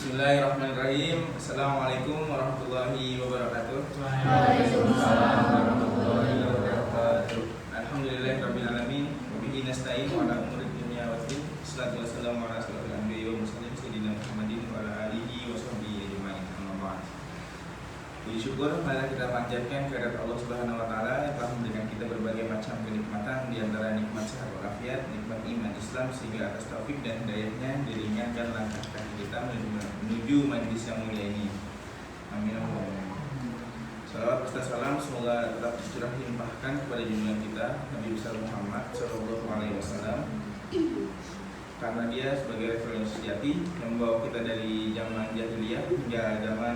Bismillahirrahmanirrahim. Assalamualaikum warahmatullahi wabarakatuh. Waalaikumsalam warahmatullahi wabarakatuh. Alhamdulillahirabbil alamin. Wa bihi nasta'in wa ala umuri dunya waddin. Wassalatu wassalamu ala asyrofil anbiya'i wal mursalin sayyidina Muhammadin wa ala alihi wa sahbihi ajma'in. Amma ba'd. Puji syukur marilah kita panjatkan kehadirat Allah Subhanahu wa taala yang telah memberikan kita berbagai macam kenikmatan, di antara nikmat sehat walafiat, nikmat iman Islam, sehingga atas taufik dan hidayahnya diringankan langkah kaki kita menuju majlis yang mulia ini. Amin. Salawat serta salam semoga tetap tercurah limpahkan kepada junjungan kita Nabi besar Muhammad Sallallahu Alaihi Wasallam, karena dia sebagai referensi sejati yang membawa kita dari zaman jahiliyah hingga zaman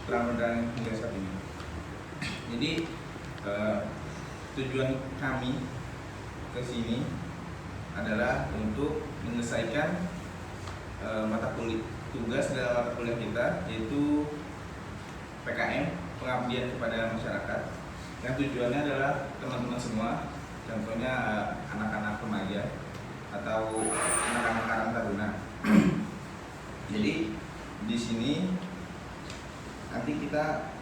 Ramadan hingga saat ini. Jadi tujuan kami ke sini adalah untuk menyelesaikan mata kuliah tugas dalam mata kuliah kita, yaitu PKM, pengabdian kepada masyarakat. Yang tujuannya adalah teman-teman semua, contohnya anak-anak remaja atau anak-anak karang taruna. Jadi di sini nanti kita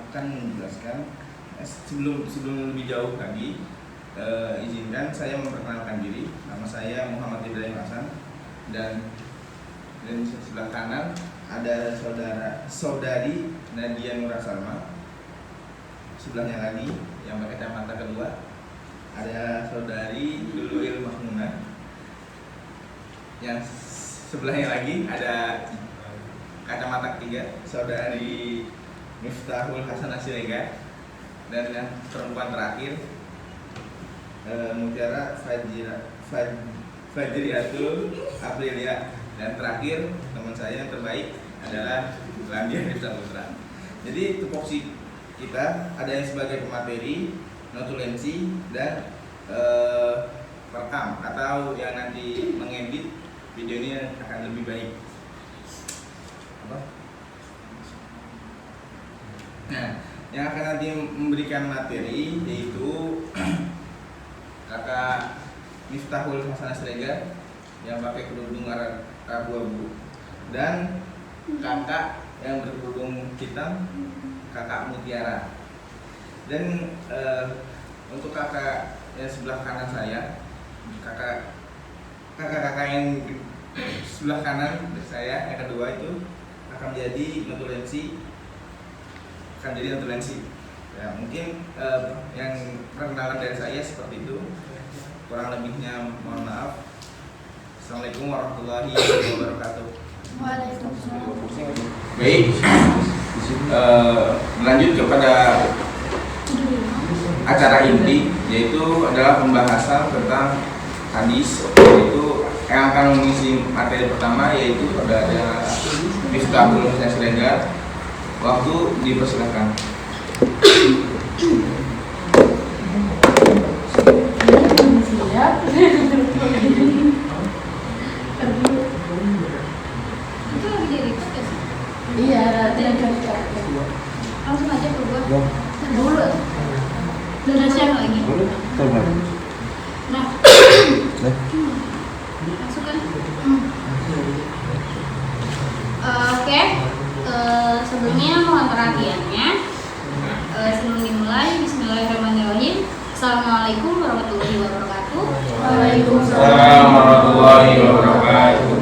akan menjelaskan. Sebelum lebih jauh lagi, izinkan saya memperkenalkan diri. Nama saya Muhammad Ibrahim Hasan, dan sebelah kanan ada saudari Nadia Nura Salma. Sebelahnya lagi yang pakai kacamata kedua ada saudari Luluil Mahmuna. Yang sebelahnya lagi ada kacamata ketiga saudari Miftahul Hasan Asiregar. Dan yang perempuan terakhir Mutiara Fajriatul Aprilia. Dan terakhir teman saya yang terbaik adalah Landia Nifsa Putra. Jadi tupoksi kita ada yang sebagai pemateri, notulensi, dan perekam atau yang nanti mengedit video ini akan lebih baik. Nah, yang akan nanti memberikan materi yaitu kakak Miftahul Hasan Asregar yang pakai kerudung abu-abu, dan kakak yang berkerudung hitam, kakak Mutiara. Dan untuk kakak yang sebelah kanan saya, kakak yang sebelah kanan saya yang kedua itu akan menjadi notulensi. Ya, mungkin yang perkenalan dari saya seperti itu. Kurang lebihnya mohon maaf. Assalamualaikum warahmatullahi wabarakatuh. Waalaikumsalam. Baik, lanjut kepada acara inti, yaitu adalah pembahasan tentang hadis, yaitu yang akan mengisi materi pertama yaitu pada Miftahul Hasan Asregar. Waktu dipersilakan. Siap. Itu lagi di record ya sih? Iya, tidak. Langsung aja ke gua. Dulu. Udah siap lagi. Nah, masuk kan? Oke. Sebelumnya mohon perhatiannya. Sebelum dimulai, Bismillahirrahmanirrahim. Assalamualaikum warahmatullahi wabarakatuh. Waalaikumsalam warahmatullahi wabarakatuh.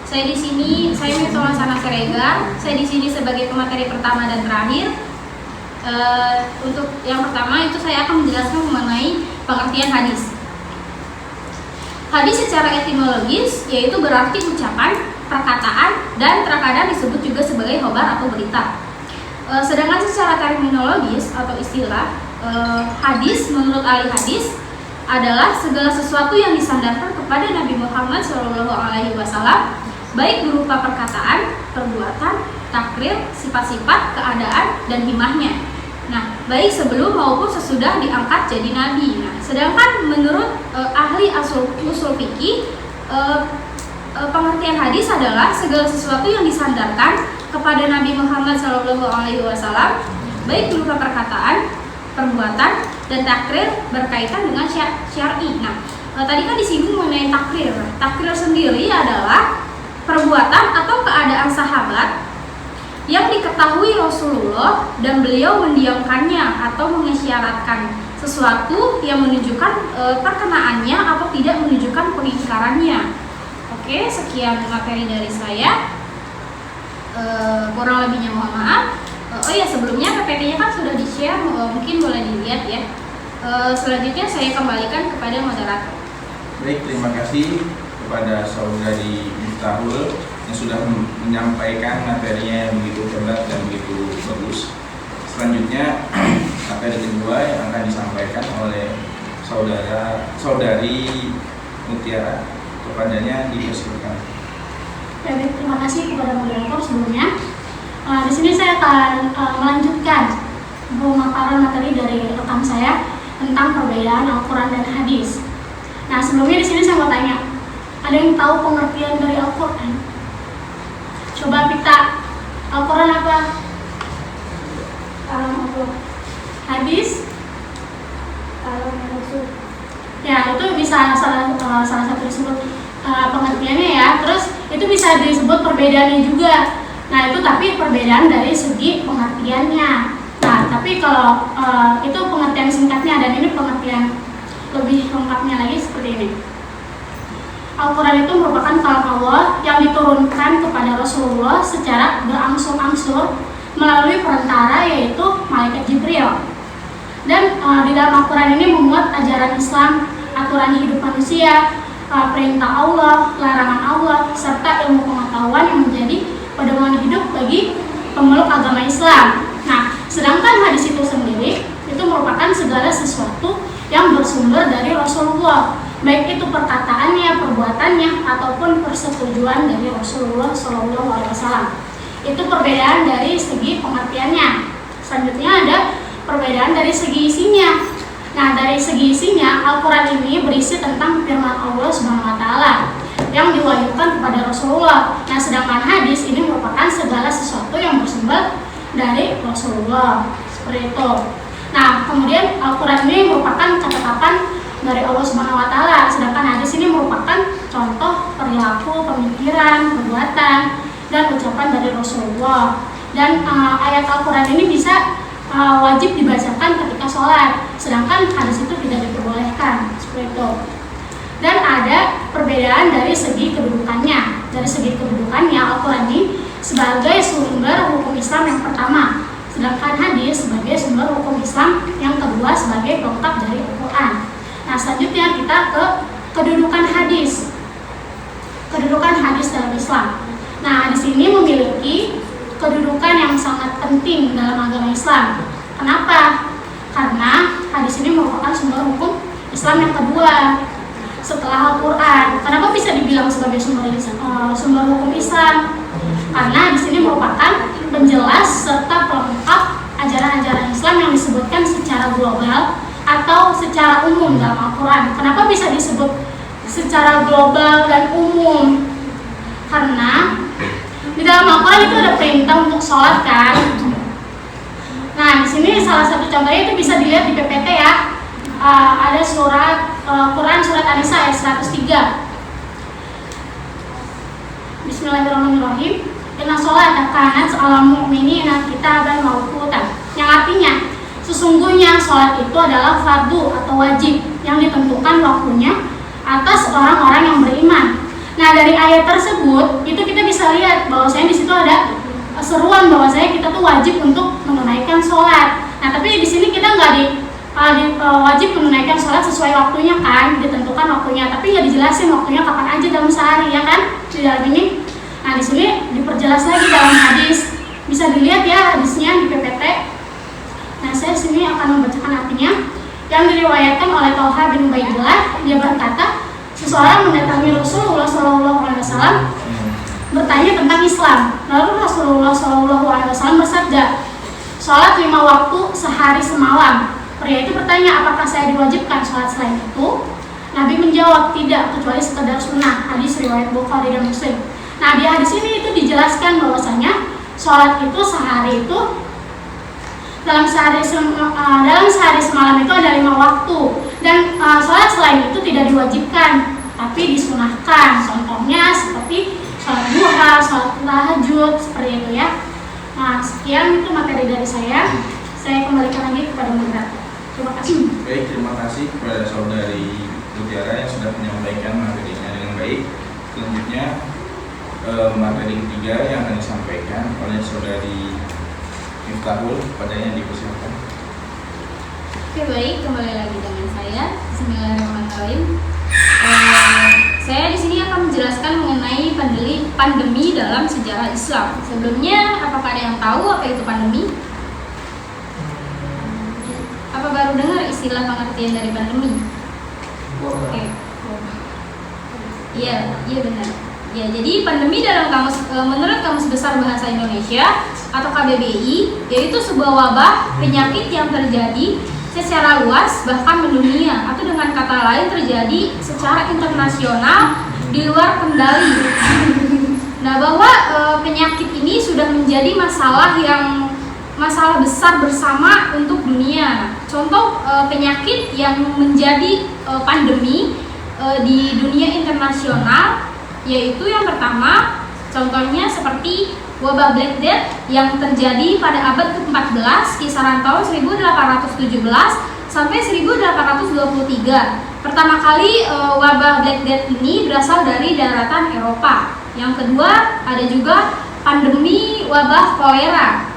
Saya Miftahul Hasan Asregar. Saya di sini sebagai pemateri pertama dan terakhir. Untuk yang pertama itu saya akan menjelaskan mengenai pengertian hadis. Hadis secara etimologis yaitu berarti ucapan, perkataan, dan terkadang disebut juga sebagai khobar atau berita. Sedangkan secara terminologis atau istilah, hadis menurut ahli hadis adalah segala sesuatu yang disandarkan kepada Nabi Muhammad SAW, baik berupa perkataan, perbuatan, takrir, sifat-sifat, keadaan, dan himahnya. Nah, baik sebelum maupun sesudah diangkat jadi nabi. Nah, sedangkan menurut ahli usul fikih, pengertian hadis adalah segala sesuatu yang disandarkan kepada Nabi Muhammad SAW, baik berupa perkataan, perbuatan, dan takrir berkaitan dengan syar'i. Nah, tadi kan disinggung mengenai takrir. Takrir sendiri adalah perbuatan atau keadaan sahabat yang diketahui Rasulullah dan beliau mendiamkannya atau mengisyaratkan sesuatu yang menunjukkan perkenaannya atau tidak menunjukkan pengingkarannya. Oke, sekian materi dari saya. Kurang lebihnya mohon maaf. Oh ya, sebelumnya PPT-nya kan sudah di-share, mungkin boleh dilihat ya. Selanjutnya saya kembalikan kepada moderator. Baik, terima kasih kepada saudari Miftahul yang sudah menyampaikan materinya yang begitu hebat dan begitu bagus. Selanjutnya materi kedua yang akan disampaikan oleh saudari Mutiara, kepadanya dipersilakan. Baik, terima kasih kepada moderator sebelumnya. Di sini saya akan melanjutkan pemaparan materi dari rekan saya tentang perbedaan Al-Quran dan hadis. Nah, sebelumnya di sini saya mau tanya, ada yang tahu pengertian dari Al-Quran? Coba kita, Al-Quran apa? Kalam Allah. Hadis? Kalam Rasul. Ya, itu bisa salah satu disebut pengertiannya ya. Terus itu bisa disebut perbedaannya juga. Nah, itu tapi perbedaan dari segi pengertiannya. Nah, tapi kalau itu pengertian singkatnya, dan ini pengertian lebih lengkapnya lagi seperti ini. Al-Quran itu merupakan kalam Allah yang diturunkan kepada Rasulullah secara berangsur-angsur melalui perantara, yaitu malaikat Jibril. Dan di dalam Al-Quran ini memuat ajaran Islam, aturan hidup manusia, perintah Allah, larangan Allah, serta ilmu pengetahuan yang menjadi pedoman hidup bagi pemeluk agama Islam. Nah, sedangkan hadis itu sendiri itu merupakan segala sesuatu yang bersumber dari Rasulullah, baik itu perkataannya, perbuatannya, ataupun persetujuan dari Rasulullah SAW. Itu perbedaan dari segi pengertiannya. Selanjutnya ada perbedaan dari segi isinya. Nah, dari segi isinya, Al-Quran ini berisi tentang firman Allah SWT yang diwahyukan kepada Rasulullah. Nah, sedangkan hadis ini merupakan segala sesuatu yang bersumber dari Rasulullah. Seperti itu. Nah, kemudian Al-Quran ini merupakan catatan dari Allah SWT, sedangkan hadis ini merupakan contoh perilaku, pemikiran, perbuatan, dan ucapan dari Rasulullah. Dan ayat Al-Quran ini bisa wajib dibacakan ketika sholat, sedangkan hadis itu tidak diperbolehkan. Seperti itu. Dan ada perbedaan dari segi kedudukannya. Dari segi kedudukannya, Al-Quran ini sebagai sumber hukum Islam yang pertama, sedangkan hadis sebagai sumber hukum Islam yang kedua sebagai pelengkap dari Al-Quran. Nah, selanjutnya kita ke kedudukan hadis. Kedudukan hadis dalam Islam. Nah, di sini memiliki kedudukan yang sangat penting dalam agama Islam. Kenapa? Karena hadis ini merupakan sumber hukum Islam yang kedua setelah Al-Quran. Kenapa bisa dibilang sebagai sumber hukum Islam? Karena di sini merupakan penjelas serta pelengkap ajaran-ajaran Islam yang disebutkan secara global atau secara umum dalam Al-Quran. Kenapa bisa disebut secara global dan umum? Karena di dalam Al-Quran itu ada perintah untuk sholat kan. Nah, di sini salah satu contohnya itu bisa dilihat di PPT ya. Ada surat Quran surat An-Nisa ayat 103. Bismillahirrahmanirrahim. Inna sholata kanat 'alal mu'minina kitaban mawqutan. Yang artinya sesungguhnya sholat itu adalah fardu atau wajib yang ditentukan waktunya atas orang-orang yang beriman. Nah, dari ayat tersebut itu kita bisa lihat bahwasanya di situ ada seruan bahwasanya kita tuh wajib untuk menunaikan sholat. Nah, tapi di sini kita nggak wajib menunaikan sholat sesuai waktunya kan, ditentukan waktunya, tapi nggak dijelasin waktunya kapan aja dalam sehari ya kan di dalam ini. Nah, di sini diperjelas lagi dalam hadis, bisa dilihat ya hadisnya di PPT. Nah, saya sini akan membacakan artinya. Yang diriwayatkan oleh Thalha bin Ubaidillah, dia berkata, seseorang mendatangi Rasulullah SAW bertanya tentang Islam. Lalu Rasulullah SAW bersabda, sholat 5 waktu sehari semalam. Pria itu bertanya, apakah saya diwajibkan sholat selain itu? Nabi menjawab, tidak, kecuali sekedar sunnah. Hadis riwayat Bukhari dan Muslim. Nah, di hadis ini itu dijelaskan bahwasanya sholat itu sehari itu dalam sehari semalam itu ada 5 waktu, dan sholat selain itu tidak diwajibkan tapi disunahkan. Contohnya seperti sholat duha, sholat tahajud, seperti itu ya. Nah, sekian itu materi dari saya. Saya kembalikan lagi kepada moderator. Terima kasih. Baik, terima kasih kepada saudari Mutiara yang sudah menyampaikan materinya dengan baik. Selanjutnya materi ketiga yang akan disampaikan oleh saudari Miftahul, padanya dipersilakan. Oke, baik, kembali lagi dengan saya. Bismillahirrahmanirrahim. Saya di sini akan menjelaskan mengenai pandemi dalam sejarah Islam. Sebelumnya, apakah ada yang tahu apa itu pandemi? Apa baru dengar istilah pengertian dari pandemi? Oke. Iya benar. Ya, jadi pandemi dalam menurut Kamus Besar Bahasa Indonesia atau KBBI, yaitu sebuah wabah penyakit yang terjadi secara luas bahkan mendunia, atau dengan kata lain terjadi secara internasional di luar kendali. Nah, bahwa penyakit ini sudah menjadi masalah besar bersama untuk dunia. Contoh penyakit yang menjadi pandemi di dunia internasional yaitu yang pertama, contohnya seperti wabah Black Death yang terjadi pada abad ke-14 kisaran tahun 1817 sampai 1823. Pertama kali wabah Black Death ini berasal dari daratan Eropa. Yang kedua, ada juga pandemi wabah kolera.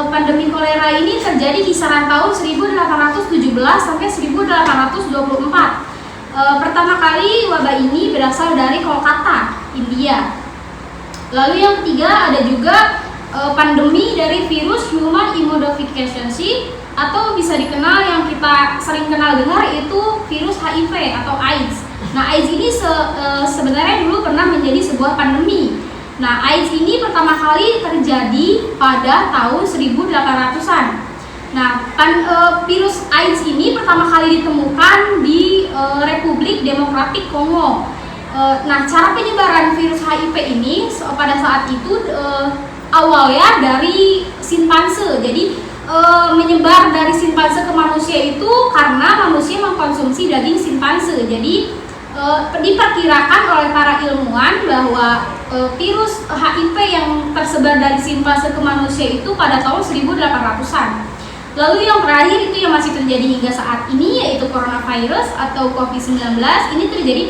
Pandemi kolera ini terjadi kisaran tahun 1817 sampai 1824. Pertama kali wabah ini berasal dari Kolkata, India. Lalu yang ketiga ada juga pandemi dari virus human immunodeficiency atau bisa dikenal yang kita sering kenal dengar itu virus HIV atau AIDS. Nah, AIDS ini sebenarnya dulu pernah menjadi sebuah pandemi. Nah, AIDS ini pertama kali terjadi pada tahun 1800-an. Nah, virus AIDS ini pertama kali ditemukan di Republik Demokratik Kongo. Nah, cara penyebaran virus HIV ini pada saat itu awalnya dari simpanse. Jadi menyebar dari simpanse ke manusia itu karena manusia mengkonsumsi daging simpanse. Jadi diperkirakan oleh para ilmuwan bahwa virus HIV yang tersebar dari simpanse ke manusia itu pada tahun 1800-an. Lalu yang terakhir itu yang masih terjadi hingga saat ini yaitu coronavirus atau COVID-19. Ini terjadi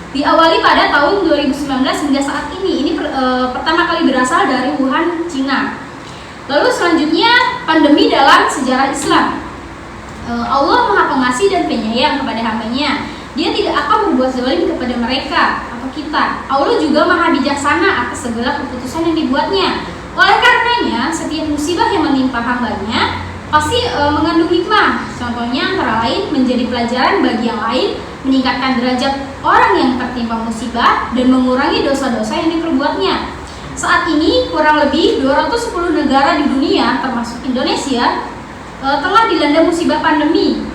diawali pada tahun 2019 hingga saat ini. Ini pertama kali berasal dari Wuhan, Cina. Lalu selanjutnya pandemi dalam sejarah Islam. Allah Maha Pengasih dan Penyayang kepada hamba-Nya. Dia tidak akan berbuat zalim kepada mereka atau kita. Allah juga Maha Bijaksana atas segala keputusan yang dibuatnya. Oleh karenanya, setiap musibah yang menimpa hambanya pasti mengandung hikmah. Contohnya antara lain menjadi pelajaran bagi yang lain, meningkatkan derajat orang yang tertimpa musibah, dan mengurangi dosa-dosa yang diperbuatnya. Saat ini, kurang lebih 210 negara di dunia, termasuk Indonesia, telah dilanda musibah pandemi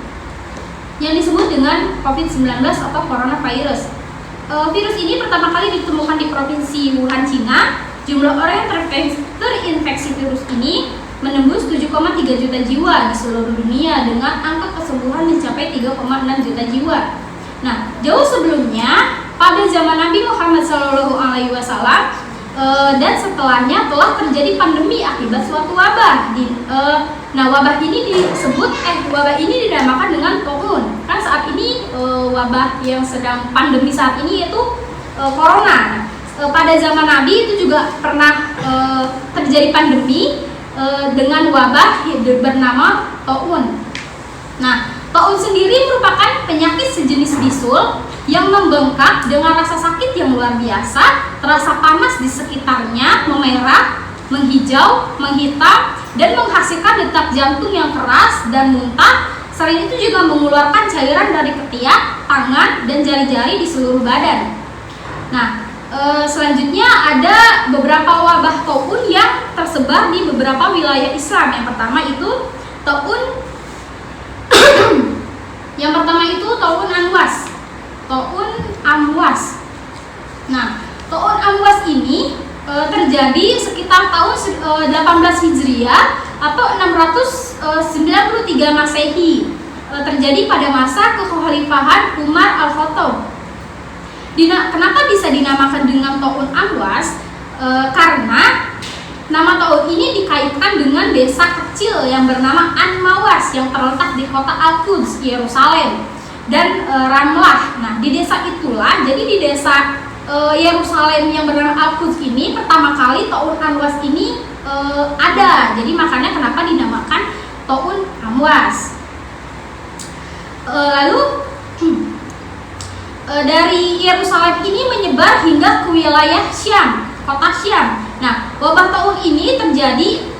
yang disebut dengan COVID-19 atau coronavirus. Virus ini pertama kali ditemukan di provinsi Wuhan, Cina. Jumlah orang yang terinfeksi virus ini menembus 7,3 juta jiwa di seluruh dunia dengan angka kesembuhan mencapai 3,6 juta jiwa. Nah, jauh sebelumnya pada zaman Nabi Muhammad SAW dan setelahnya telah terjadi pandemi akibat suatu wabah. Wabah ini dinamakan dengan Taun. Kan saat ini wabah yang sedang pandemi saat ini yaitu corona. Pada zaman Nabi itu juga pernah terjadi pandemi dengan wabah bernama Taun. Nah, Taun sendiri merupakan penyakit sejenis bisul yang membengkak dengan rasa sakit yang luar biasa, terasa panas di sekitarnya, memerah, menghijau, menghitam, dan menghasilkan detak jantung yang keras dan muntah. Selain itu juga mengeluarkan cairan dari ketiak, tangan, dan jari-jari di seluruh badan. Nah, selanjutnya ada beberapa wabah taun yang tersebar di beberapa wilayah Islam. Yang pertama itu taun taun Amwas. Taun Amwas. Nah, taun Amwas ini terjadi sekitar tahun 18 Hijriah atau 693 Masehi. Terjadi pada masa kekhalifahan Umar Al-Khattab. Di kenapa bisa dinamakan dengan Ta'un Amwas? Karena nama Ta'un ini dikaitkan dengan desa kecil yang bernama An-Mawas yang terletak di kota Al-Quds, Yerusalem, dan Ramlah. Nah, di desa itulah, jadi di desa Yerusalem yang bernama Al-Quds ini pertama kali Ta'un Amwas ini ada. Jadi makanya kenapa dinamakan Ta'un Amwas. Lalu dari Yerusalem ini menyebar hingga ke wilayah Syam, kota Syam. Nah, wabah Ta'un ini terjadi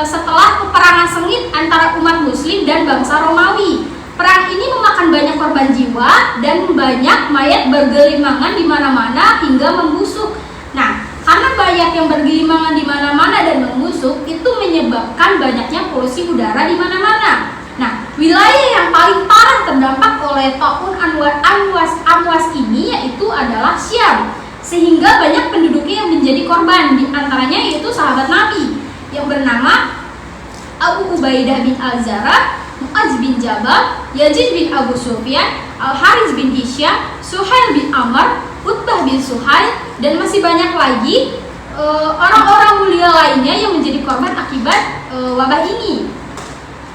setelah peperangan sengit antara umat Muslim dan bangsa Romawi. Perang ini memakan banyak korban jiwa dan banyak mayat bergelimangan di mana-mana hingga membusuk. Nah, karena mayat yang bergelimangan di mana-mana dan membusuk itu menyebabkan banyaknya polusi udara di mana-mana. Nah, wilayah yang paling parah terdampak oleh Ta'un Amwas ini yaitu adalah Syam, sehingga banyak penduduknya yang menjadi korban. Di antaranya yaitu sahabat Nabi yang bernama Abu Ubaidah bin Al-Zara, Mu'adz bin Jabal, Yazid bin Abu Sufyan, Al-Haris bin Hisham, Suhail bin Amr, Utbah bin Suhail, dan masih banyak lagi orang-orang mulia lainnya yang menjadi korban akibat wabah ini.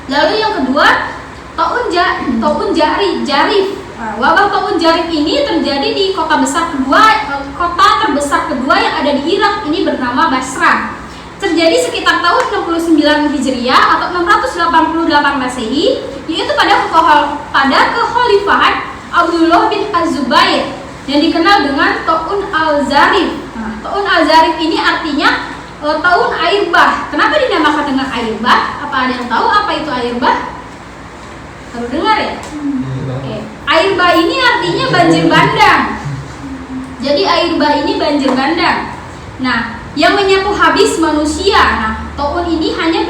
Lalu yang kedua, Ta'un Jarif. Wabah Ta'un Jarif ini terjadi di kota terbesar kedua yang ada di Irak, ini bernama Basrah. Terjadi sekitar tahun 69 Hijriah atau 688 Masehi, yaitu pada kekhalifahan Abdullah bin Az-Zubair yang dikenal dengan Ta'un al-Zarif. Nah, Ta'un al-Zarif ini artinya Ta'un air bah. Kenapa dinamakan dengan air bah? Apa ada yang tahu apa itu air bah? Baru dengar ya? Oke. Air bah ini artinya banjir bandang. Jadi air bah ini banjir bandang. Nah, yang menyapu habis manusia. Nah, Ta'un ini hanya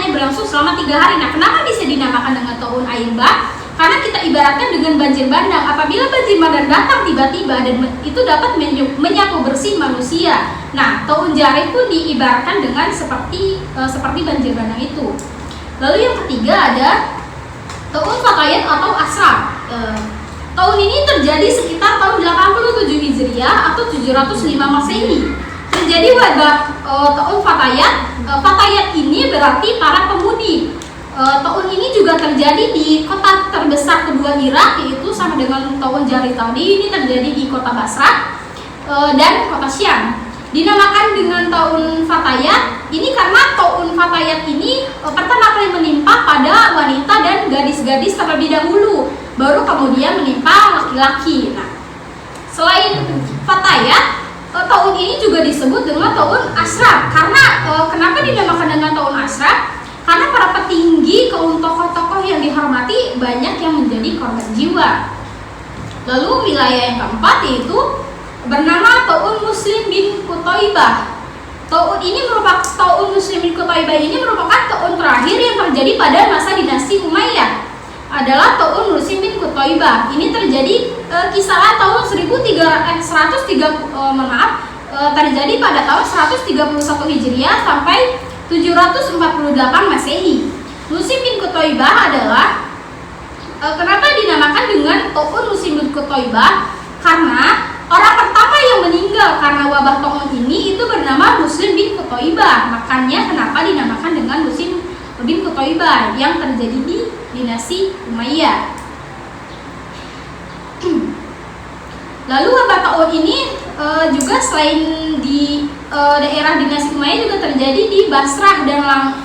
berlangsung selama 3 hari. Nah, kenapa bisa dinamakan dengan Ta'un air bah? Karena kita ibaratkan dengan banjir bandang. Apabila banjir bandang datang tiba-tiba dan itu dapat menyapu bersih manusia. Nah, Ta'un Jarif pun diibaratkan dengan seperti banjir bandang itu. Lalu yang ketiga ada Ta'un Fatayat atau Asra. Tahun ini terjadi sekitar tahun 87 Hijriah atau 705 Masehi. Terjadi wabah Ta'un Fatayat. Fatayat ini berarti para pemudi. Ta'un ini juga terjadi di kota terbesar kedua Irak, yaitu sama dengan Ta'un Jarif tadi. Ini terjadi di kota Basrah dan kota Syam. Dinamakan dengan Ta'un Fatayat ini karena Ta'un Fatayat ini pertama kali menimpa pada wanita dan gadis-gadis terlebih dahulu, baru kemudian menimpa laki-laki. Nah, selain Fatayat, Ta'un ini juga disebut dengan Ta'un Asra. Karena kenapa dinamakan dengan Ta'un Asra? Karena para petinggi, tokoh-tokoh yang dihormati banyak yang menjadi korban jiwa. Lalu wilayah yang keempat yaitu bernama Ta'un Muslim bin Qutaibah. Ta'un Muslim bin Qutaibah ini merupakan Ta'un terakhir yang terjadi pada masa dinasti Umayyah. Adalah Ta'un Muslim bin Qutaibah. Ini terjadi kisaran tahun terjadi pada tahun 131 Hijriah sampai 748 Masehi. Muslim bin Qutaibah adalah kenapa dinamakan dengan Ta'un Muslim bin Qutaibah? Karena orang pertama yang meninggal karena wabah Ta'un ini itu bernama Muslim bin Qutaibah. Makanya kenapa dinamakan dengan Muslim bin Qutaibah yang terjadi di dinasti Umayyah. Lalu wabah Ta'un ini juga selain di daerah dinasti Umayyah juga terjadi di Basrah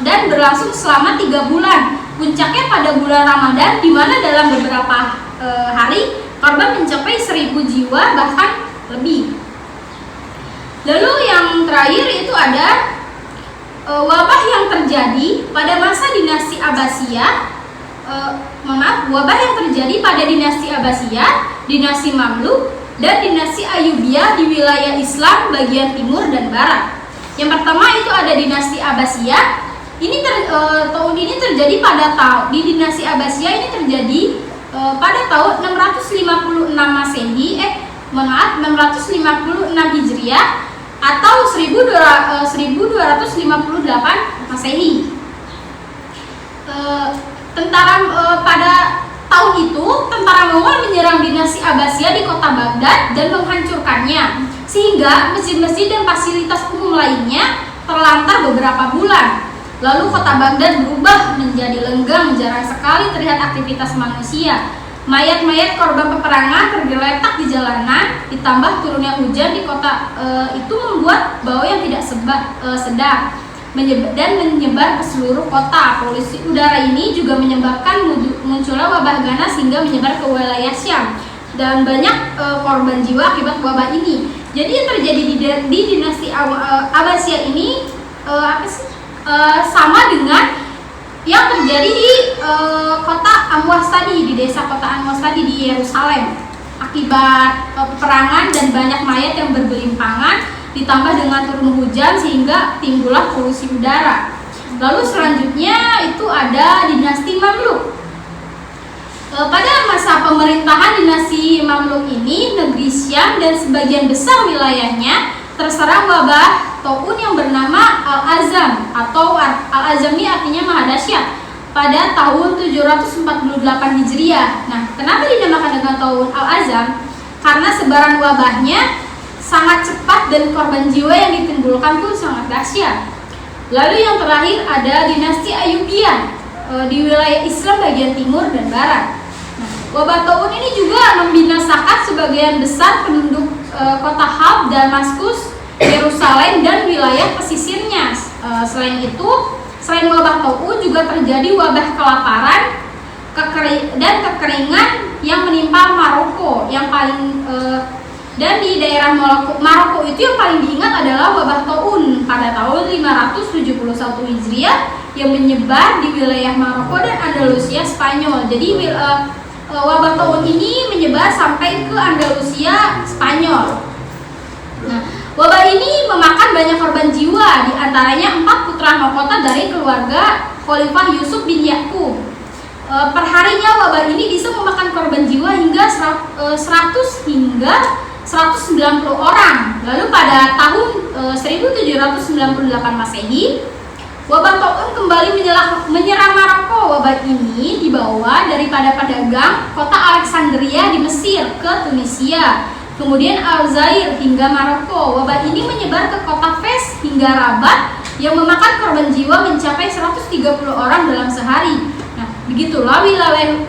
dan berlangsung selama 3 bulan. Puncaknya pada bulan Ramadan, di mana dalam beberapa hari korban mencapai 1000 jiwa bahkan lebih. Lalu yang terakhir itu ada wabah yang terjadi pada masa dinasti Abbasiyah. Wabah yang terjadi pada dinasti Abbasiyah, dinasti Mamluk, dan dinasti Ayyubiyah di wilayah Islam bagian timur dan barat. Yang pertama itu ada dinasti Abbasiyah. Tahun ini terjadi di dinasti Abbasiyah ini terjadi pada tahun 656 Masehi, 656 Hijriah atau 1258 Masehi. Pada tahun itu tentara Mongol menyerang dinasti Abbasiyah di kota Baghdad dan menghancurkannya, sehingga masjid-masjid dan fasilitas umum lainnya terlantar beberapa bulan. Lalu kota Baghdad berubah menjadi lenggang, jarang sekali terlihat aktivitas manusia. Mayat-mayat korban peperangan tergeletak di jalanan, ditambah turunnya hujan di kota itu membuat bau yang tidak sedap dan menyebar ke seluruh kota. Polusi udara ini juga menyebabkan munculnya wabah ganas hingga menyebar ke wilayah Syam, dan banyak korban jiwa akibat wabah ini. Jadi yang terjadi di dinasti Abbasiyah ini sama dengan yang terjadi di kota Amwas tadi, di desa kota Amwas tadi di Yerusalem, akibat peperangan dan banyak mayat yang bergelimpangan ditambah dengan turun hujan sehingga timbullah polusi udara. Lalu selanjutnya itu ada dinasti Mamluk. Pada masa pemerintahan dinasti Mamluk ini, negeri Syam dan sebagian besar wilayahnya terserang wabah taun yang bernama Al-Azam, atau Al-Azam ini artinya maha dahsyat, pada tahun 748 Hijriah. Nah, kenapa dinamakan dengan tahun Al-Azam? Karena sebaran wabahnya sangat cepat dan korban jiwa yang ditimbulkan pun sangat dahsyat. Lalu yang terakhir ada dinasti Ayyubiyah di wilayah Islam bagian timur dan barat. Nah, wabah taun ini juga membinasakan sebagian besar penduduk kota Halb, Damaskus, Yerusalem dan wilayah pesisirnya. Selain wabah taun juga terjadi wabah kelaparan dan kekeringan yang menimpa Maroko. Yang paling dan di daerah Maroko itu yang paling diingat adalah wabah taun pada tahun 571 Hijriah yang menyebar di wilayah Maroko dan Andalusia Spanyol. Jadi wabah taun ini menyebar sampai ke Andalusia Spanyol. Nah, wabah ini memakan banyak korban jiwa, diantaranya 4 putra mahkota dari keluarga Khalifah Yusuf bin Yaqub. Perharinya wabah ini bisa memakan korban jiwa hingga 100 hingga 190 orang. Lalu pada tahun 1798 Masehi, wabah taun kembali menyerang Maroko. Wabah ini dibawa daripada pedagang kota Alexandria di Mesir ke Tunisia, kemudian Aljazair hingga Maroko. Wabah ini menyebar ke kota Fes hingga Rabat yang memakan korban jiwa mencapai 130 orang dalam sehari. Nah, begitulah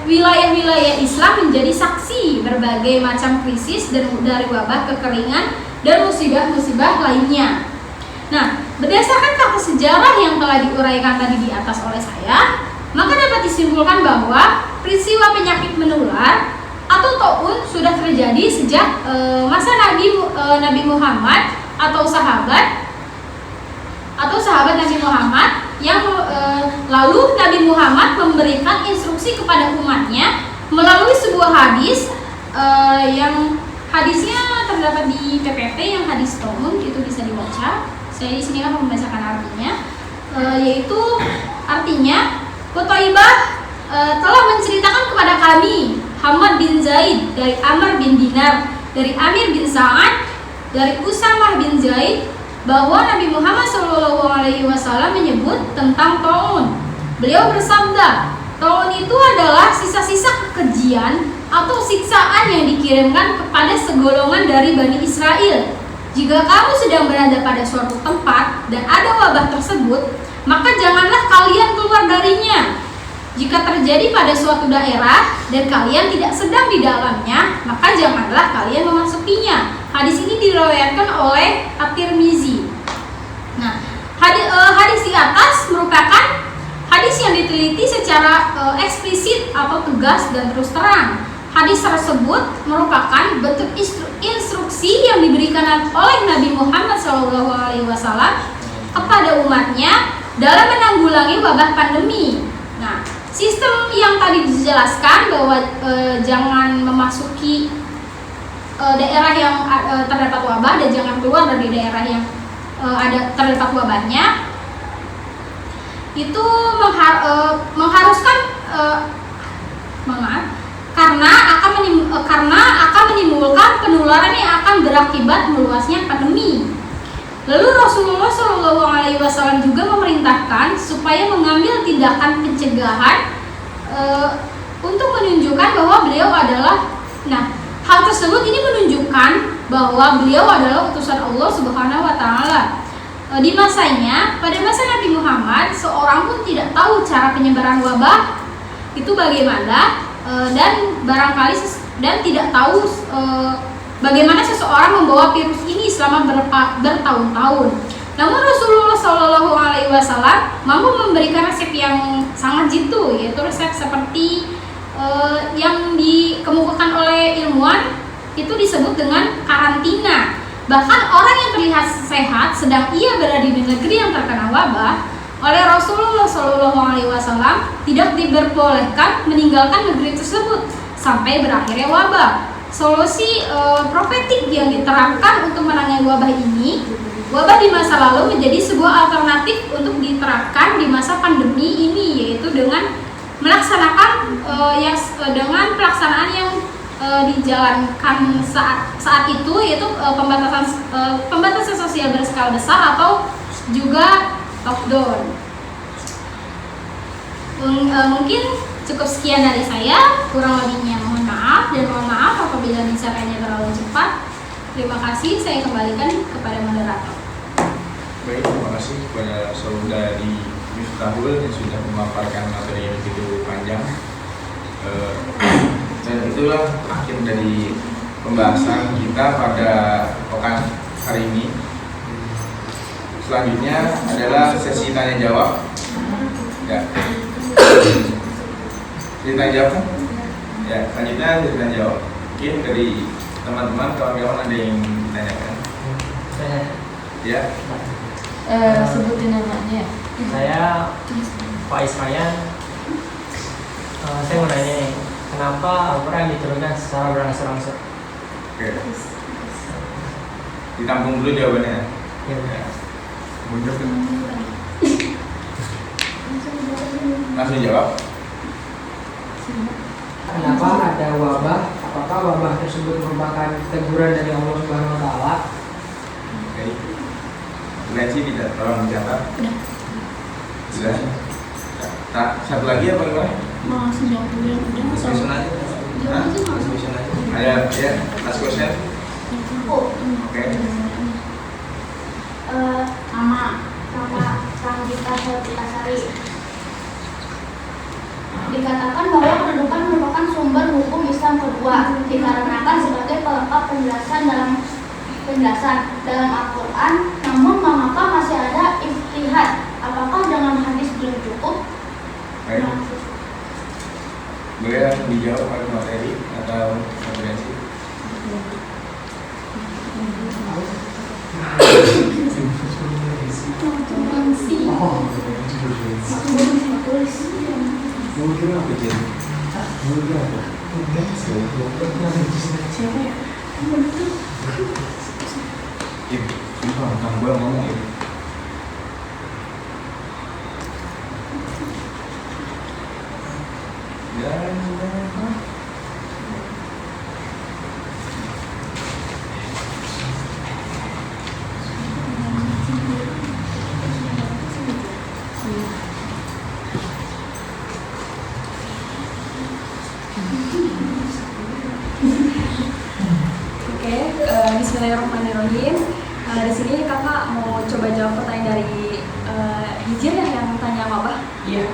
wilayah-wilayah Islam menjadi saksi berbagai macam krisis dan dari wabah, kekeringan, dan musibah-musibah lainnya. Nah, berdasarkan fakta sejarah yang telah diuraikan tadi di atas oleh saya, maka dapat disimpulkan bahwa peristiwa penyakit menular atau taun sudah terjadi sejak masa Nabi Muhammad atau sahabat Nabi Muhammad yang lalu Nabi Muhammad memberikan instruksi kepada umatnya melalui sebuah hadis yang hadisnya terdapat di PPT yang hadis taun, itu bisa dibaca. Saya di sini akan membacakan artinya, yaitu artinya Qutaibah telah menceritakan kepada kami Hamad bin Zaid dari Amr bin Dinar, dari Amir bin Sa'ad, dari Usamah bin Zaid, bahwa Nabi Muhammad SAW menyebut tentang taun. Beliau bersabda, taun itu adalah sisa-sisa kekejian atau siksaan yang dikirimkan kepada segolongan dari Bani Israel. Jika kamu sedang berada pada suatu tempat dan ada wabah tersebut, maka janganlah kalian keluar darinya. Jika terjadi pada suatu daerah dan kalian tidak sedang di dalamnya, maka janganlah kalian memasukinya. Hadis ini diriwayatkan oleh At-Tirmizi. Nah, hadis di atas merupakan hadis yang diteliti secara eksplisit atau tegas dan terus terang. Hadis tersebut merupakan bentuk instruksi yang diberikan oleh Nabi Muhammad SAW kepada umatnya dalam menanggulangi wabah pandemi. Nah, sistem yang tadi dijelaskan bahwa jangan memasuki daerah yang terdapat wabah dan jangan keluar dari daerah yang terdapat wabahnya, itu mengharuskan karena akan menimbulkan penularan yang akan berakibat meluasnya pandemi. Lalu Rasulullah SAW juga memerintahkan supaya mengambil tindakan pencegahan untuk menunjukkan bahwa beliau adalah, nah, hal tersebut ini menunjukkan bahwa beliau adalah utusan Allah Subhanahu wa taala. Di masanya, pada masa Nabi Muhammad, seorang pun tidak tahu cara penyebaran wabah itu bagaimana, dan barangkali dan tidak tahu bagaimana seseorang membawa virus ini selama bertahun-tahun. Namun Rasulullah Shallallahu Alaihi Wasallam mampu memberikan resep yang sangat jitu, yaitu resep seperti yang dikemukakan oleh ilmuwan itu disebut dengan karantina. Bahkan orang yang terlihat sehat sedang ia berada di negeri yang terkena wabah, oleh Rasulullah Shallallahu Alaihi Wasallam tidak diperbolehkan meninggalkan negeri tersebut sampai berakhirnya wabah. Solusi profetik yang diterapkan untuk menangani wabah ini, wabah di masa lalu menjadi sebuah alternatif untuk diterapkan di masa pandemi ini, yaitu dengan melaksanakan dengan pelaksanaan yang dijalankan saat itu, yaitu pembatasan sosial berskala besar atau juga lockdown. Mungkin cukup sekian dari saya, kurang lebihnya mohon maaf, dan mohon maaf apabila bicaranya terlalu cepat. Terima kasih, saya kembalikan kepada moderator. Baik, terima kasih kepada Saudari Miftahul yang sudah memaparkan materi yang begitu panjang. Dan itulah akhir dari pembahasan kita pada pekan hari ini. Selanjutnya adalah sesi tanya jawab. Ya. Sesi tanya jawab kan? Ya, selanjutnya sesi tanya jawab. Mungkin dari teman-teman, kawan-kawan ada yang ditanyakan? Ya. Sebutin namanya. Saya Pak Ismayan. Saya mau nanya nih, kenapa Al-Quran diturunkan secara berangsur-angsur? Oke. Ditampung dulu jawabannya. Ya. Langsung jawab. Kenapa ada wabah? Apakah wabah tersebut merupakan teguran dari Allah Subhanahu wa taala? Oke. Nanti tidak tolong dicatat. Sudah. Tak, satu lagi apa gimana? Mau langsung jawab dulu yang udah. Last question aja. Hah? Last question aja. Ada ya, last question. Oke. Nama Rangita Sari. Dikatakan bahwa kedudukan merupakan sumber hukum Islam kedua, dikarenakan sebagai pelengkap penjelasan dalam Al-Quran. Namun mengapa masih ada ijtihad? Apakah dengan hadis belum cukup? Baik. Boleh dijawab oleh materi atau konferensi? Tentang gue ngomong ya. Bismillahirrahmanirrahim. Di sini kakak mau coba jawab pertanyaan dari Hijir ya, yang tanya wabah. Iya.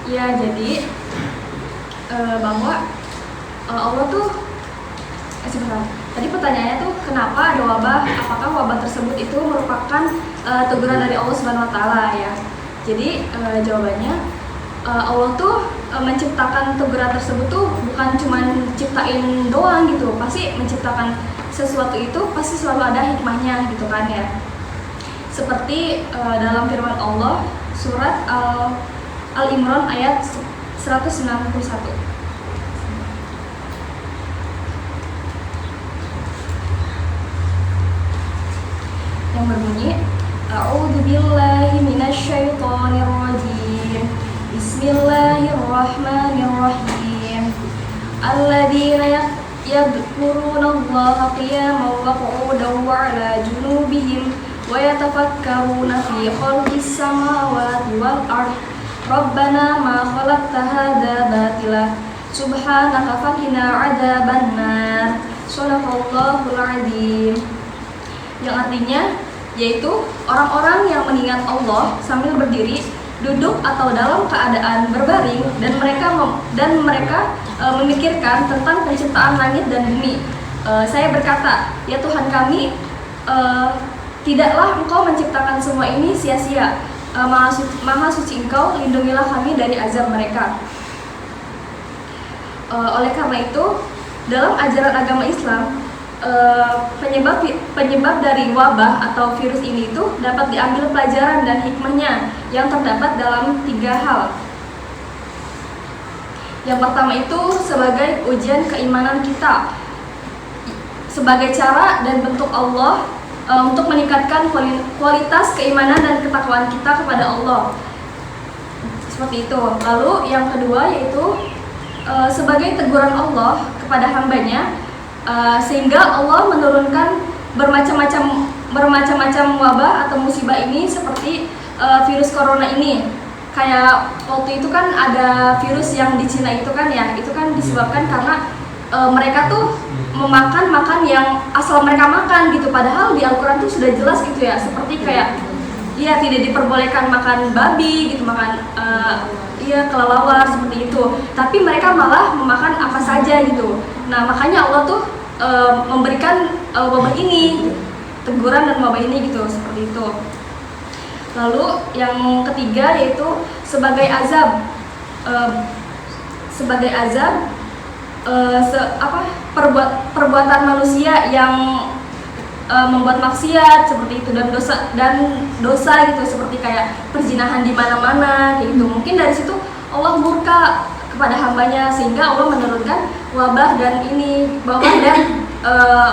Iya, jadi bahwa Allah tuh sebentar. Tadi pertanyaannya tuh kenapa ada wabah? Apakah wabah tersebut itu merupakan teguran dari Allah Subhanahu wa taala ya? Jadi jawabannya Allah tuh menciptakan teguran tersebut tuh bukan cuma ciptain doang gitu. Pasti menciptakan sesuatu itu pasti selalu ada hikmahnya gitu kan ya. Seperti dalam firman Allah surat Al-Imran ayat 191. Yang berbunyi A'udzubillahi minasyaitonirrajim. Bismillahirrahmanirrahim. Alladzina yadhkurunallaha qiyaman wa qu'udan wa 'ala junubihim wa yatafakkaruna fi khalqis samawati wal ardh Rabbana ma khalaqta hadza batila subhanaka faqina adzabannar. Shadaqallahul adzim. Yang artinya yaitu orang-orang yang mengingat Allah sambil berdiri, duduk atau dalam keadaan berbaring dan mereka memikirkan tentang penciptaan langit dan bumi. Saya berkata, ya Tuhan kami, tidaklah Engkau menciptakan semua ini sia-sia. Maha suci Engkau, lindungilah kami dari azab mereka. Oleh karena itu, dalam ajaran agama Islam, penyebab dari wabah atau virus ini itu dapat diambil pelajaran dan hikmahnya yang terdapat dalam 3 hal. Yang pertama itu sebagai ujian keimanan kita, sebagai cara dan bentuk Allah untuk meningkatkan kualitas keimanan dan ketakwaan kita kepada Allah. Seperti itu. Lalu yang kedua yaitu sebagai teguran Allah kepada hambanya, sehingga Allah menurunkan bermacam-macam wabah atau musibah ini seperti virus corona ini. Kayak waktu itu kan ada virus yang di Cina itu kan ya, itu kan disebabkan karena mereka tuh makan yang asal mereka makan gitu, padahal di Al-Quran tuh sudah jelas gitu ya, seperti kayak ya tidak diperbolehkan makan babi gitu, makan kelelawar seperti itu, tapi mereka malah memakan apa saja gitu. Nah makanya Allah tuh memberikan wabah ini, teguran dan wabah ini gitu, seperti itu. Lalu yang ketiga yaitu sebagai azab, perbuatan manusia yang membuat maksiat seperti itu dan dosa gitu, seperti kayak perzinahan di mana-mana kayak gitu. Mungkin dari situ Allah murka kepada hambanya sehingga Allah menurunkan wabah dan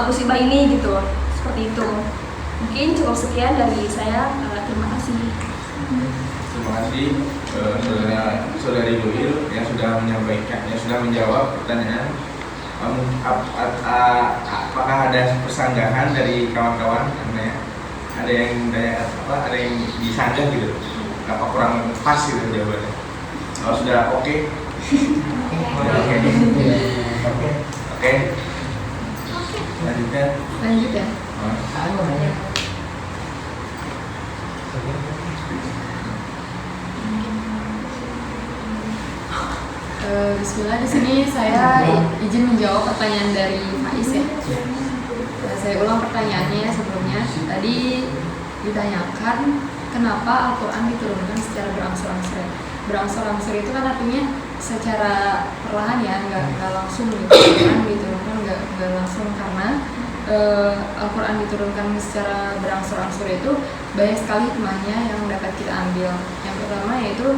musibah ini gitu, seperti itu. Mungkin cukup sekian dari saya. Terima kasih. Terima kasih saudari Luil yang sudah menjawab pertanyaan. Apakah ada persanggahan dari kawan-kawan? Ada yang disanggah gitu? Apa kurang pas gitu jawabannya? Kalau sudah oke. Oke. Lanjut ya. Bismillah, di sini saya izin menjawab pertanyaan dari Faiz ya. Saya ulang pertanyaannya sebelumnya. Tadi ditanyakan kenapa Al-Quran diturunkan secara berangsur-angsur. Berangsur-angsur itu kan artinya secara perlahan ya, nggak langsung diturunkan, nggak langsung, karena Al-Quran diturunkan secara berangsur-angsur itu banyak sekali hikmahnya yang dapat kita ambil. Yang pertama yaitu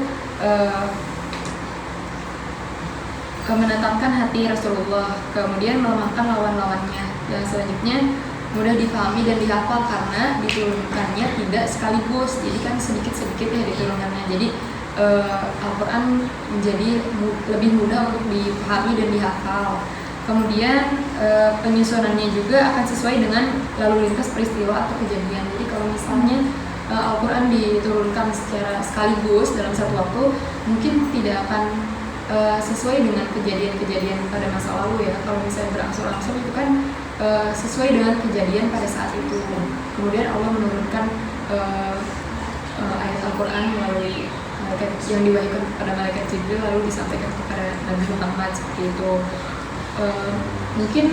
menetapkan hati Rasulullah, kemudian melemahkan lawan-lawannya. Yang selanjutnya mudah dipahami dan dihafal karena diturunkannya tidak sekaligus, jadi kan sedikit-sedikit ya diturunkannya. Jadi Al-Quran menjadi lebih mudah untuk dipahami dan dihafal. Kemudian penyusunannya juga akan sesuai dengan lalu lintas peristiwa atau kejadian. Jadi kalau misalnya Al-Quran diturunkan secara sekaligus dalam satu waktu, mungkin tidak akan sesuai dengan kejadian-kejadian pada masa lalu ya. Kalau misalnya berangsur-angsur itu kan sesuai dengan kejadian pada saat itu. Kemudian Allah menurunkan ayat Al-Quran melalui malaikat yang diwahyukan kepada malaikat Jibril lalu disampaikan kepada Nabi Muhammad, seperti itu. Mungkin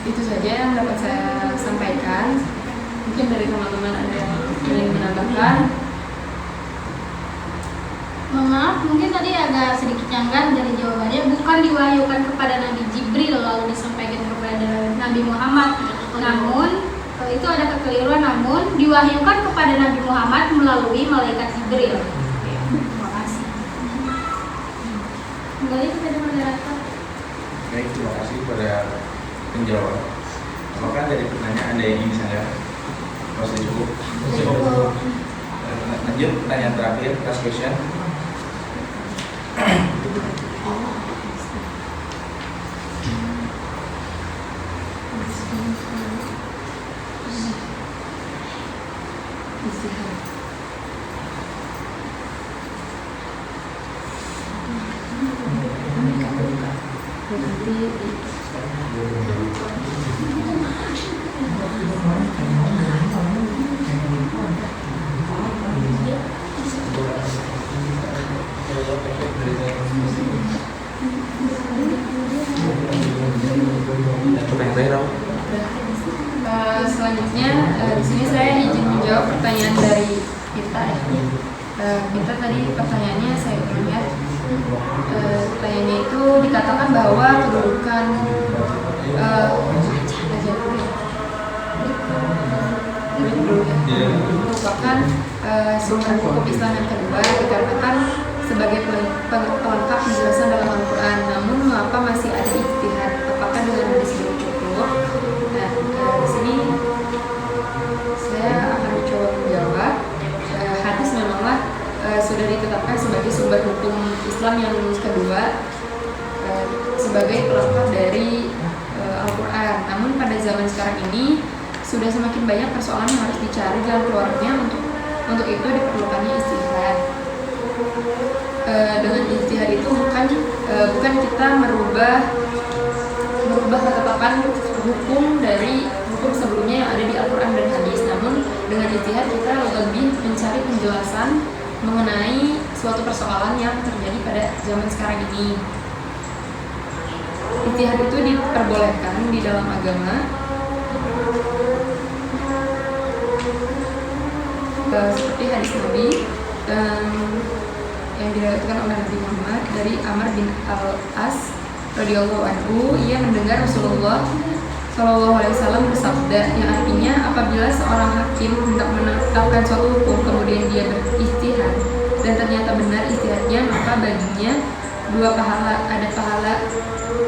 itu saja yang dapat saya sampaikan. Mungkin dari teman-teman ada yang ingin menambahkan. Maaf, mungkin tadi agak sedikit janggal dari jawabannya. Bukan diwahyukan kepada Nabi Jibril lalu disampaikan kepada Nabi Muhammad. Namun itu ada kekeliruan. Namun diwahyukan kepada Nabi Muhammad melalui malaikat Jibril. Terima kasih. Kembali kepada moderator. Baik, terima kasih kepada penjawab. Apakah dari pertanyaan ada yang ingin disanggah? Masih cukup. Lanjut pertanyaan terakhir, last question. nanti di selanjutnya di sini saya izin menjawab pertanyaan dari Pita. Pita tadi pertanyaannya saya ulang ya. Pertanyaannya itu dikatakan bahwa kedudukan merupakan sumber hukum Islam yang kedua dikarenakan sebagai pelengkap penjelasan dalam Al-Quran. Namun mengapa masih ada ijtihad? Apakah dengan hadis belum cukup? Nah, di sini saya akan mencoba menjawab. Hadis memanglah sudah ditetapkan sebagai sumber hukum Islam yang kedua, sebagai pelengkap dari Al-Quran. Namun pada zaman sekarang ini sudah semakin banyak persoalan yang harus dicari jalan keluarnya, untuk itu diperlukannya ijtihad. Dengan ijtihad itu bukan kita merubah ketetapan hukum dari hukum sebelumnya yang ada di Al-Quran dan hadis. Namun dengan ijtihad kita lebih mencari penjelasan mengenai suatu persoalan yang terjadi pada zaman sekarang ini. Ijtihad itu diperbolehkan di dalam agama seperti hadis Nabi yang diriwayatkan oleh Nabi Muhammad dari Amr bin Al-As radhiyallahu anhu. Ia mendengar Rasulullah Shallallahu Alaihi Wasallam bersabda, yang artinya apabila seorang hakim hendak menetapkan suatu hukum kemudian dia berijtihad dan ternyata benar ijtihadnya, maka baginya 2 pahala, ada pahala.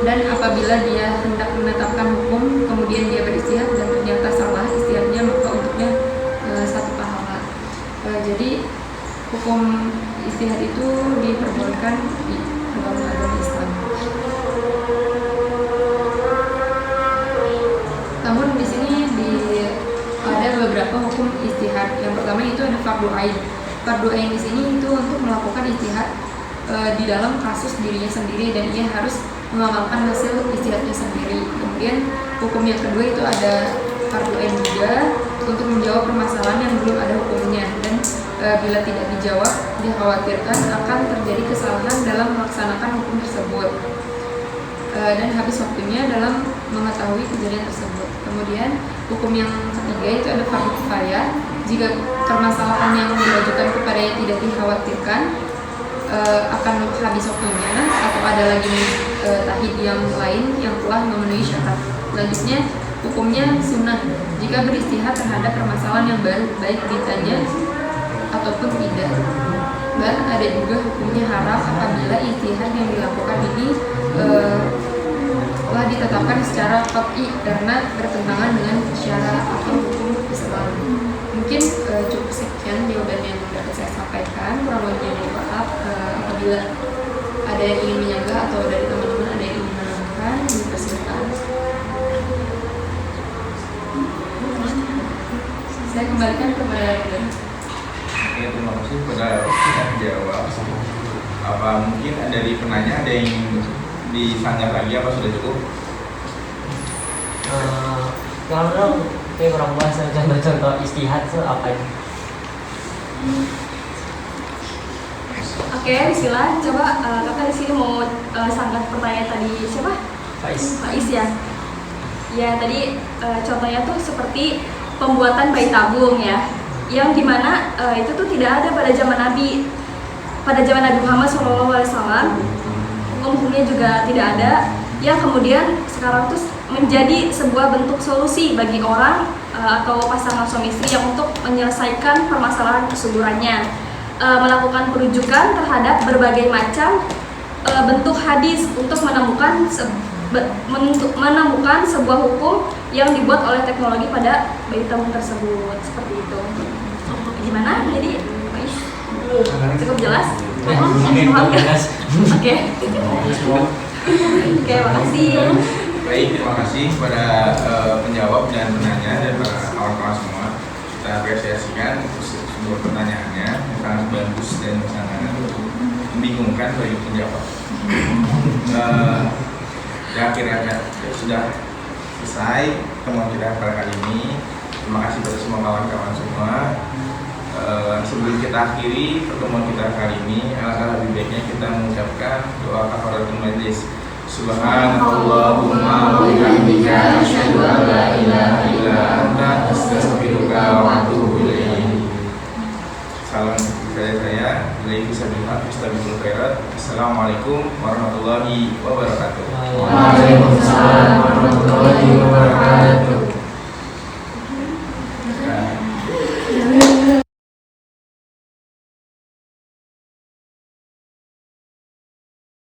Dan apabila dia hendak menetapkan hukum kemudian dia berijtihad dan ternyata salah ijtihadnya, maka untuknya 1 pahala. Jadi hukum ijtihad itu diperbolehkan di dalam agama Islam. Namun di sini ada beberapa hukum ijtihad. Yang pertama itu ada fardhu ain. Fardhu ain di sini itu untuk melakukan ijtihad di dalam kasus dirinya sendiri dan ia harus mengamalkan hasil ijtihadnya sendiri. Kemudian hukum yang kedua itu ada fardhu ain juga untuk menjawab permasalahan yang belum ada hukumnya, dan bila tidak dijawab dikhawatirkan akan terjadi kesalahan dalam melaksanakan hukum tersebut dan habis waktunya dalam mengetahui kejadian tersebut. Kemudian hukum yang ketiga itu ada fardhu kifayah. Jika permasalahan yang diajukan kepadanya tidak dikhawatirkan akan habis waktunya atau ada lagi tahid yang lain yang telah memenuhi syarat. Selanjutnya hukumnya sunnah jika beristihad terhadap permasalahan yang baru, baik ditanya ataupun tidak. Dan ada juga hukumnya haram apabila ijtihad yang dilakukan ini telah ditetapkan secara qat'i karena bertentangan dengan syara atau hukum Islam. Mungkin cukup sekian jawaban yang dapat saya sampaikan. Kurang lebihnya mohon maaf. Apabila ada yang ingin menyanggah atau dari teman-teman ada yang ingin menambahkan, dipersilakan. Saya kembalikan kepada Ridwan. Oke, terima kasih kepada yang jawab. Apa mungkin dari penanya ada yang disanggah lagi apa sudah cukup? Kalau kayak kurang bahas contoh istihad itu apa ini? Oke, Sila, coba kakak di sini mau sanggah pertanyaan tadi siapa? Faiz ya. Ya tadi contohnya tuh seperti pembuatan bayi tabung ya, yang dimana itu tuh tidak ada pada zaman Nabi, Muhammad SAW. Hukumnya juga tidak ada, yang kemudian sekarang tuh menjadi sebuah bentuk solusi bagi orang atau pasangan suami istri yang untuk menyelesaikan permasalahan kesuburannya, melakukan perujukan terhadap berbagai macam bentuk hadis untuk menemukan sebuah hukum yang dibuat oleh teknologi pada bayi tabung tersebut. Seperti itu. Gimana? Jadi cukup jelas? Oke. Oke, makasih. Baik, terima kasih kepada penjawab dan penanya dan para kawan-kawan semua. Kita apresiasikan sebuah pertanyaannya yang sangat bagus dan sangat membingungkan bagi penjawab. Ya akhirnya sudah selesai pertemuan kita pada kali ini. Terima kasih kepada semua kawan-kawan semua. Sebelum kita akhiri pertemuan kita kali ini, alangkah lebih baiknya kita mengucapkan doa kafaratul majlis. Subhanallahumma wa bihamdika asyhadu an la ilaha illa anta astaghfiruka wa atubu ilaik. Salam dari saya, dari Fisabilillah, Fisabilil Khairat. Assalamualaikum warahmatullahi wabarakatuh. Waalaikumsalam warahmatullahi wabarakatuh.